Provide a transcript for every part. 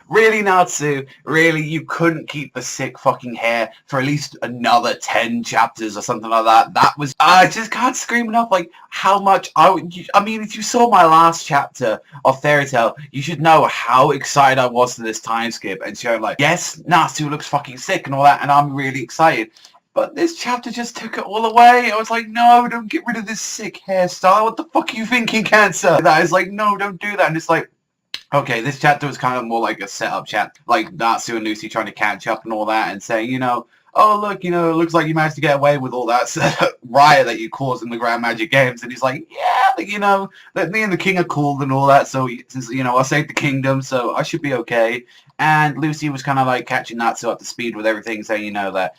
really, Natsu, really, you couldn't keep the sick fucking hair for at least another 10 chapters or something like that. That was, I just can't scream enough, like, how much I mean, if you saw my last chapter of Fairy Tail, you should know how excited I was to this time skip, and so, like, yes, Natsu looks fucking sick and all that, and I'm really excited. But this chapter just took it all away. I was like, no, don't get rid of this sick hairstyle. What the fuck are you thinking, Cancer? That is like, no, don't do that. And it's like, okay, this chapter was kind of more like a setup chat, like Natsu and Lucy trying to catch up and all that, and saying, oh look, it looks like you managed to get away with all that riot that you caused in the Grand Magic Games. And he's like, yeah, that me and the king are cool and all that. So since I saved the kingdom, so I should be okay. And Lucy was kind of like catching Natsu up to speed with everything, saying, that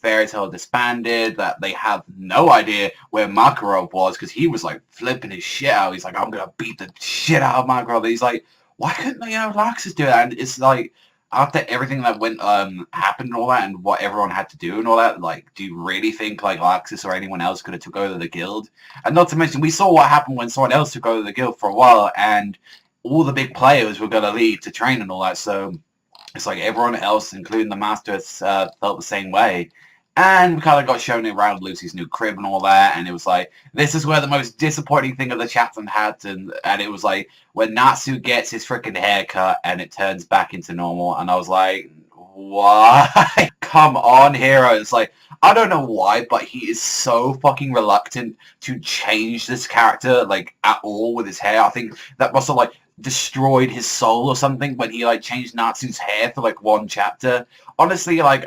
Fairy Tail disbanded, that they have no idea where Makarov was, because he was like flipping his shit out. He's like, I'm gonna beat the shit out of Makarov. He's like, why couldn't Laxus do that? And it's like, after everything that went happened and all that, and what everyone had to do and all that, like, do you really think like Laxus or anyone else could have took over the guild? And not to mention, we saw what happened when someone else took over the guild for a while, and all the big players were going to leave to train and all that. So it's like everyone else, including the masters, felt the same way. And we kind of got shown around Lucy's new crib and all that, and it was like, this is where the most disappointing thing of the chapter happened, and it was like, when Natsu gets his freaking haircut, and it turns back into normal, and I was like, why? Come on, Hero. It's like, I don't know why, but he is so fucking reluctant to change this character, like, at all with his hair. I think that must have, like, destroyed his soul or something when he, like, changed Natsu's hair for, like, one chapter. Honestly, like,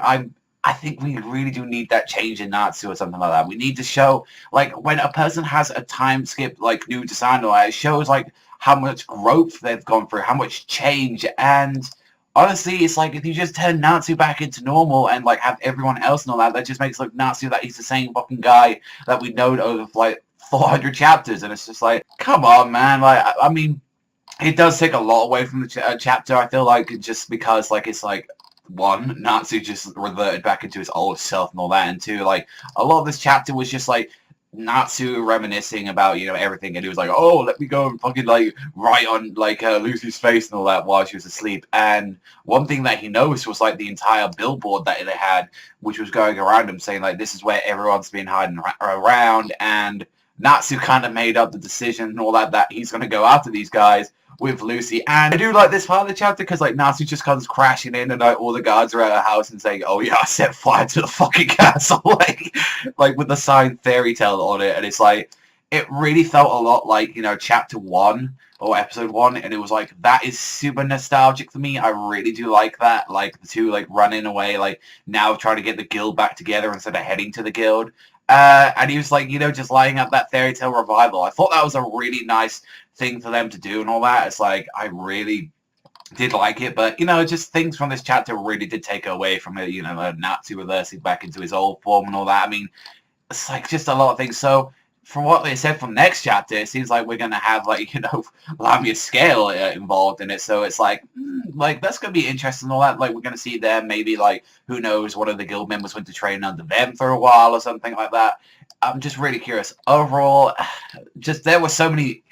I think we really do need that change in Natsu or something like that. We need to show, like, when a person has a time skip, like, new design or that, it shows, like, how much growth they've gone through, how much change, and honestly, it's like, if you just turn Natsu back into normal and, like, have everyone else and all that, that just makes, like, Natsu that he's the same fucking guy that we've known over, like, 400 chapters, and it's just like, come on, man, like, I mean, it does take a lot away from the chapter, I feel like, just because, like, it's like, one, Natsu just reverted back into his old self and all that, and two, like, a lot of this chapter was just, like, Natsu reminiscing about, everything, and he was like, oh, let me go and fucking, like, write on, like, Lucy's face and all that while she was asleep, and one thing that he noticed was, like, the entire billboard that they had, which was going around him, saying, like, this is where everyone's been hiding around, and Natsu kind of made up the decision and all that, that he's going to go after these guys with Lucy. And I do like this part of the chapter because, like, Natsu just comes crashing in and, like, all the guards are at her house and saying, oh yeah, I set fire to the fucking castle, like with the sign Fairy Tail on it. And it's like, it really felt a lot like, chapter 1 or episode 1, and it was like, that is super nostalgic for me. I really do like that, like the two, like, running away, like, now trying to get the guild back together instead of heading to the guild. And he was like, just lighting up that Fairy Tail revival. I thought that was a really nice thing for them to do and all that. It's like, I really did like it, but, just things from this chapter really did take away from it, Natsu reversing back into his old form and all that. I mean, it's like just a lot of things. So from what they said from next chapter, it seems like we're going to have, like, Lamia Scale involved in it. So it's like, like, that's going to be interesting and all that. Like, we're going to see them, maybe, like, who knows, one of the guild members went to train under them for a while or something like that. I'm just really curious. Overall, just there were so many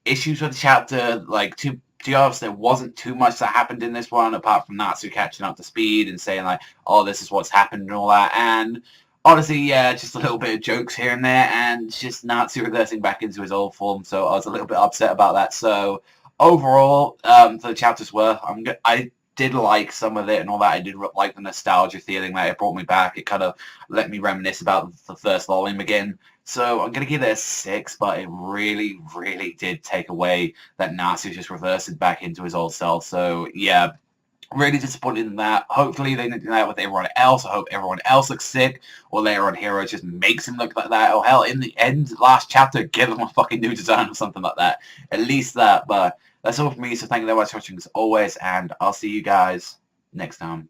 issues with the chapter. Like, to be honest, there wasn't too much that happened in this one, apart from Natsu catching up to speed and saying, like, oh, this is what's happened and all that. And honestly, yeah, just a little bit of jokes here and there, and just Natsu reversing back into his old form, so I was a little bit upset about that. So, overall, for the chapter's worth, I did like some of it and all that. I did like the nostalgia feeling that it brought me back. It kind of let me reminisce about the first volume again. So I'm going to give it a 6, but it really, really did take away that Natsu just reversed back into his old self. So, yeah, really disappointed in that. Hopefully they didn't do that with everyone else. I hope everyone else looks sick, or later on Hero just makes him look like that. Or hell, in the end, last chapter, give him a fucking new design or something like that. At least that. But that's all from me, so thank you very much for watching as always, and I'll see you guys next time.